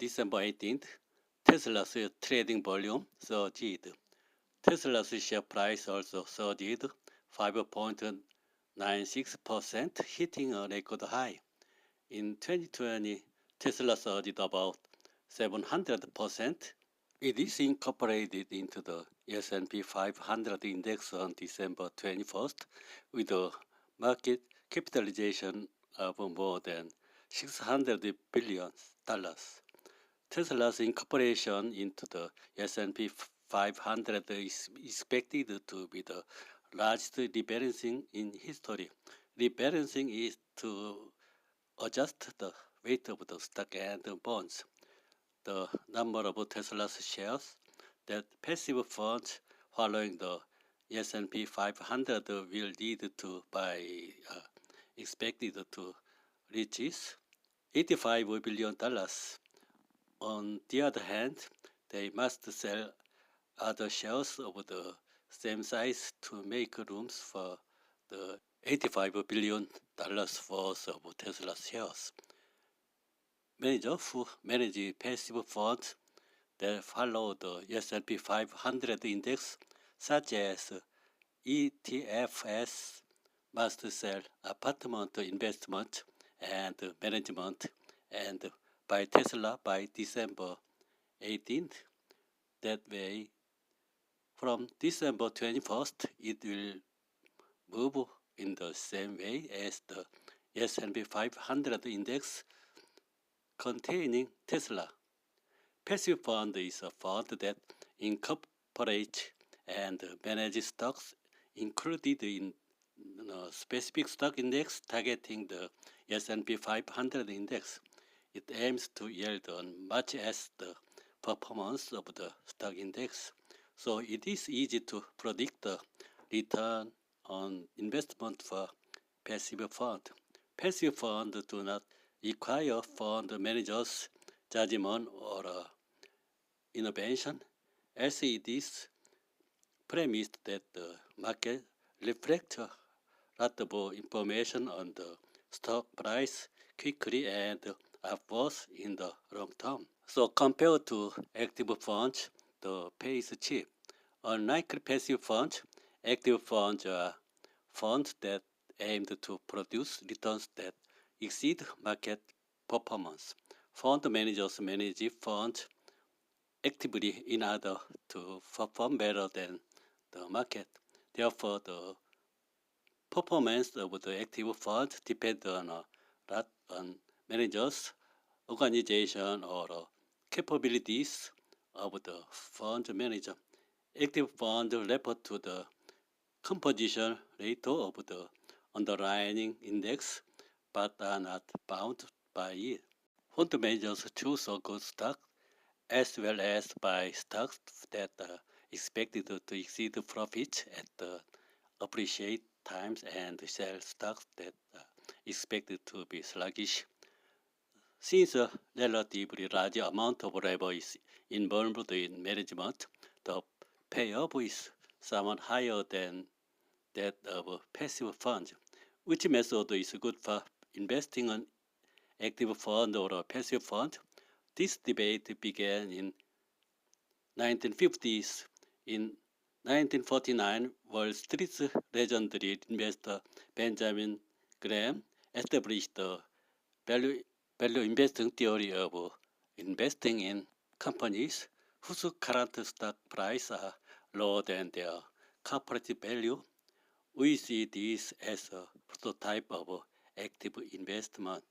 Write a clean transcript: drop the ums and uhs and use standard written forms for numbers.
December 18th, Tesla's trading volume surged. Tesla's share price also surged 5.96%, hitting a record high. In 2020, Tesla surged about 700%. It is incorporated into the S&P 500 index on December 21st with a market capitalization of more than $600 billion. Tesla's incorporation into the S&P 500 is expected to be the largest rebalancing in history. Rebalancing is to adjust the weight of the stock and bonds. The number of Tesla's shares that passive funds following the S&P 500 will lead to by expected to reach $85 billion. On the other hand, they must sell other shares of the same size to make rooms for the $85 billion worth of Tesla shares. Managers who manage passive funds that follow the S&P 500 index, such as ETFs, must sell apartment investment and management and buy Tesla by December 18th. That way, from December 21st, it will move in the same way as the S&P 500 index containing Tesla. Passive fund is a fund that incorporates and manages stocks included in a specific stock index targeting the S&P 500 index. It aims to yield as much as the performance of the stock index, so it is easy to predict the return on investment for passive fund. Passive funds do not require fund managers' judgment or innovation, as it is premised that the market reflects a lot of information on the stock price quickly and upwards in the long term. So compared to active funds, the pay is cheap. Unlike passive funds, active funds are funds that aim to produce returns that exceed market performance. Fund managers manage funds actively in order to perform better than the market. Therefore, the performance of the active fund depends on a lot on managers, organization, or capabilities of the fund manager. Active funds refer to the composition rate of the underlying index, but are not bound by it. Fund managers choose a good stock as well as buy stocks that are expected to exceed profits at the appreciate times and sell stocks that are expected to be sluggish. Since a relatively large amount of labor is involved in management, the payoff is somewhat higher than that of passive funds. Which method is good for investing in active fund or a passive fund? This debate began in 1950s. In 1949, Wall Street's legendary investor Benjamin Graham established the value investing theory of investing in companies whose current stock price are lower than their corporate value. We see this as a prototype of active investment.